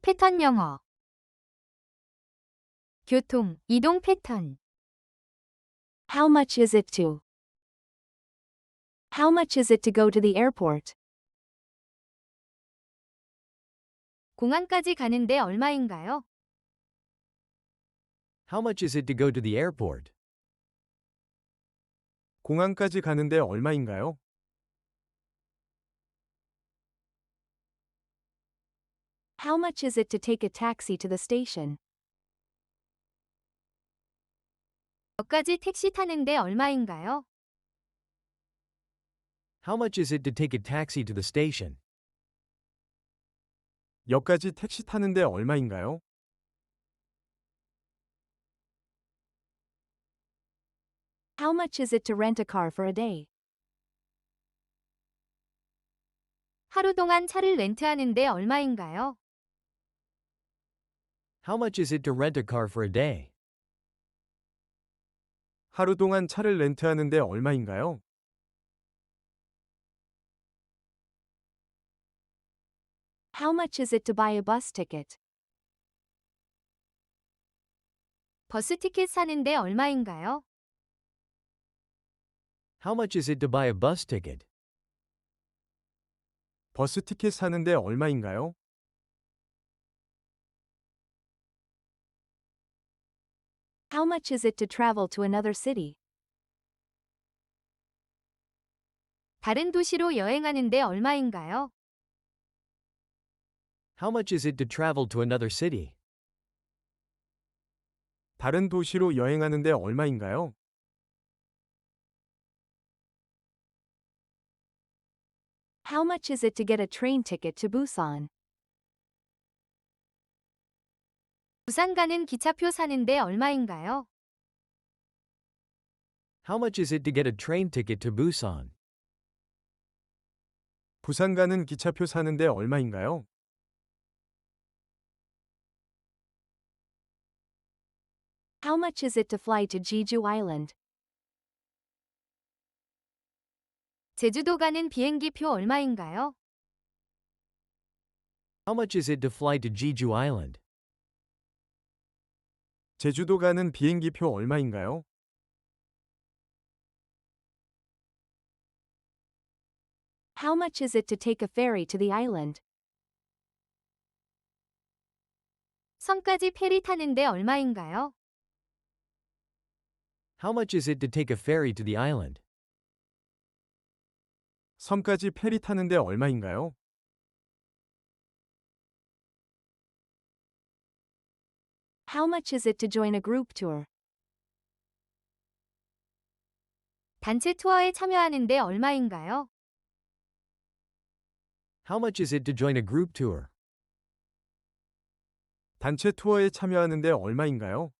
패턴 영어. 교통, 이동 패턴. How much is it to? How much is it to go to the airport? 공항까지 가는데 얼마인가요? How much is it to go to the airport? 공항까지 가는데 얼마인가요? How much is it to take a taxi to the station? 역까지 택시 타는데 얼마인가요? How much is it to take a taxi to the station? 역까지 택시 타는데 얼마인가요? How much is it to rent a car for a day? 하루 동안 차를 렌트하는데 얼마인가요? How much is it to rent a car for a day? 하루 동안 차를 렌트하는데 얼마인가요? How much is it to buy a bus ticket? 버스 티켓 사는데 얼마인가요? How much is it to buy a bus ticket? 버스 티켓 사는데 얼마인가요? How much is it to travel to another city? 다른 도시로 여행하는데 얼마인가요? How much is it to travel to another city? 다른 도시로 여행하는데 얼마인가요? How much is it to get a train ticket to Busan? 부산 가는 기차표 사는데 얼마인가요? How much is it to get a train ticket to Busan? 부산 가는 기차표 사는데 얼마인가요? How much is it to fly to Jeju Island? 제주도 가는 비행기표 얼마인가요? How much is it to fly to Jeju Island? 제주도 가는 비행기표 얼마인가요? How much is it to take a ferry to the island? 섬까지 페리 타는데 얼마인가요? How much is it to take a ferry to the island? 섬까지 페리 타는데 얼마인가요? How much is it to join a group tour? 단체 투어에 참여하는데 얼마인가요? How much is it to join a group tour? 단체 투어에 참여하는데 얼마인가요?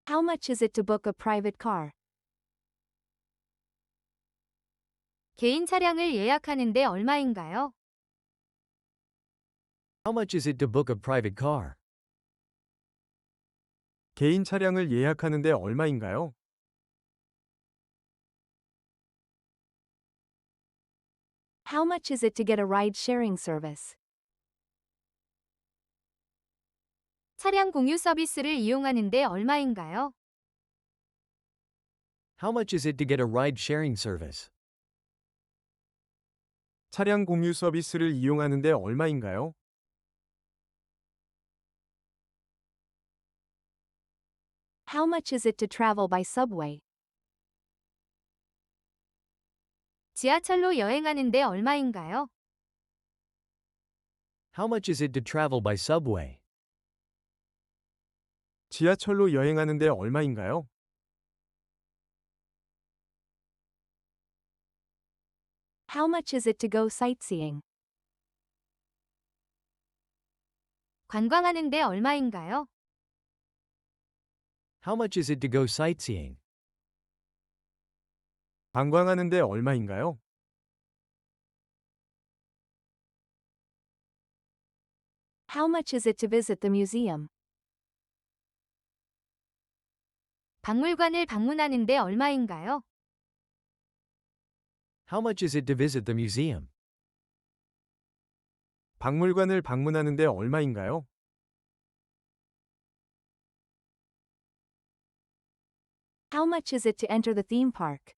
How much is it to book a private car? 개인 차량을 예약하는데 얼마인가요? How much is it to book a private car? 개인 차량을 예약하는데 얼마인가요? How much is it to get a ride-sharing service? 차량 공유 서비스를 이용하는데 얼마인가요? How much is it to get a ride-sharing service? 차량 공유 서비스를 이용하는데 얼마인가요? How much is it to travel by subway? 지하철로 여행하는데 얼마인가요? How much is it to travel by subway? 지하철로 여행하는데 얼마인가요? How much is it to go sightseeing? 관광하는데 얼마인가요? How much is it to go sightseeing? 관광하는데 얼마인가요? How much is it to visit the museum? 박물관을 방문하는데 얼마인가요? How much is it to visit the museum? 박물관을 방문하는데 얼마인가요? How much is it to enter the theme park?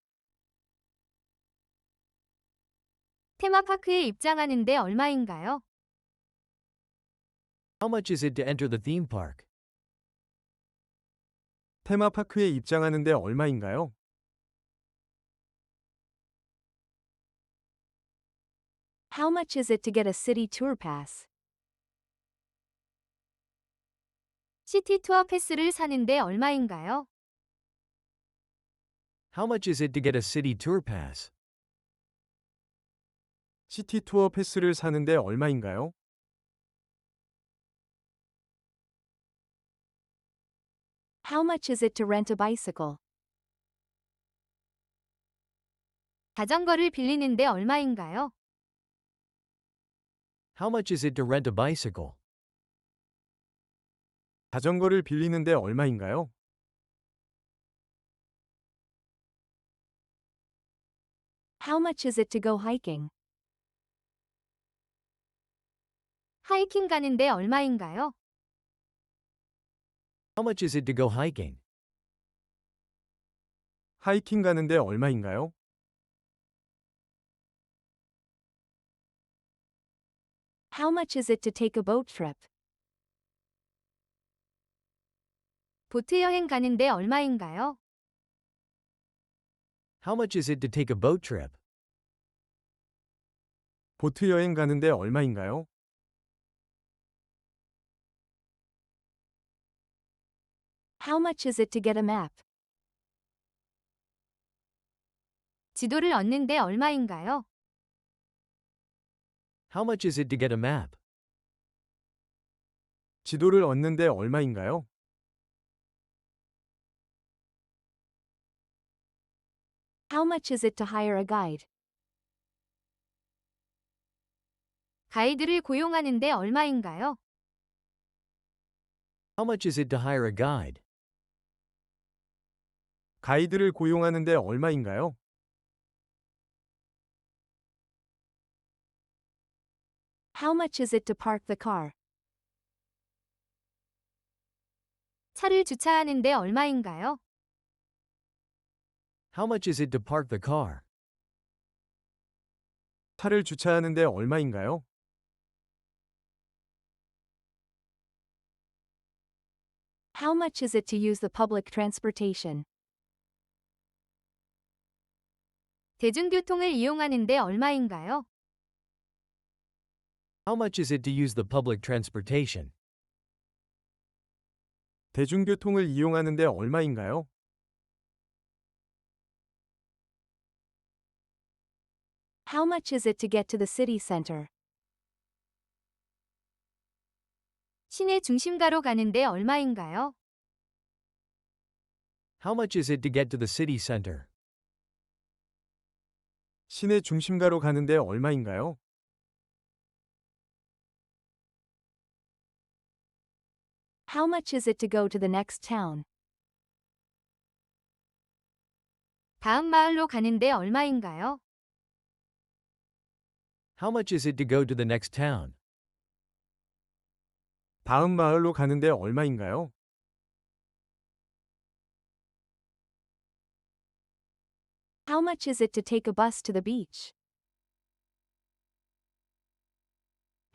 테마파크에 입장하는데 얼마인가요? How much is it to enter the theme park? 테마파크에 입장하는데 얼마인가요? How much is it to get a city tour pass? 시티 투어 패스를 사는데 얼마인가요? How much is it to get a city tour pass? 시티 투어 패스를 사는데 얼마인가요? How much is it to rent a bicycle? 자전거를 빌리는데 얼마인가요? How much is it to rent a bicycle? 자전거를 빌리는데 얼마인가요? How much is it to go hiking? 하이킹 가는데 얼마인가요? How much is it to go hiking? 하이킹 가는데 얼마인가요? How much is it to take a boat trip? 보트 여행 가는데 얼마인가요? How much is it to take a boat trip? 보트 여행 가는데 얼마인가요? How much is it to get a map? 지도를 얻는데 얼마인가요? How much is it to get a map? 지도를 얻는데 얼마인가요? How much is it to hire a guide? 가이드를 고용하는데 얼마인가요? How much is it to hire a guide? 가이드를 고용하는데 얼마인가요? How much is it to park the car? 차를 주차하는데 얼마인가요? How much is it to park the car? 차를 주차하는데 얼마인가요? How much is it to use the public transportation? 대중교통을 이용하는데 얼마인가요? How much is it to use the public transportation? 대중교통을 이용하는데 얼마인가요? How much is it to get to the city center? 시내 중심가로 가는데 얼마인가요? How much is it to get to the city center? 시내 중심가로 가는데 얼마인가요? How much is it to go to the next town? 다음 마을로 가는데 얼마인가요? How much is it to go to the next town? 다음 마을로 가는데 얼마인가요? How much is it to take a bus to the beach?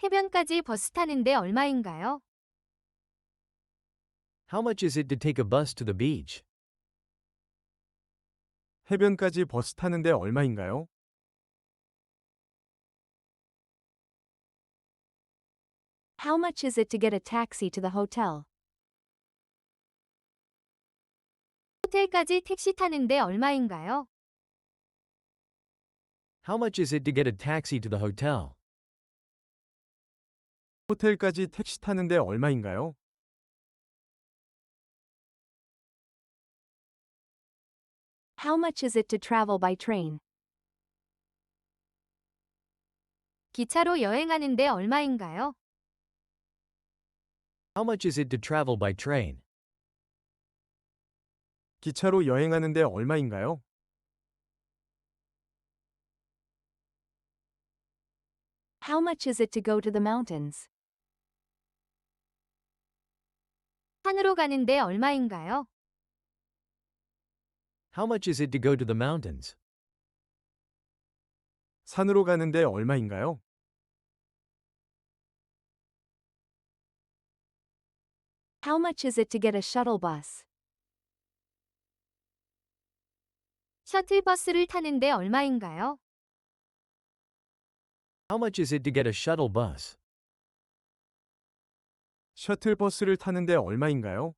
해변까지 버스 타는데 얼마인가요? How much is it to take a bus to the beach? 해변까지 버스 타는데 얼마인가요? How much is it to get a taxi to the hotel? 호텔까지 택시 타는데 얼마인가요? How much is it to get a taxi to the hotel? 호텔까지 택시 타는데 얼마인가요? How much is it to travel by train? 기차로 여행하는데 얼마인가요? How much is it to travel by train? 기차로 여행하는데 얼마인가요? How much is it to go to the mountains? 산으로 가는데 얼마인가요? How much is it to go to the mountains? 산으로 가는데 얼마인가요? How much is it to get a shuttle bus? 셔틀버스를 타는데 얼마인가요? How much is it to get a shuttle bus? 셔틀버스를 타는데 얼마인가요?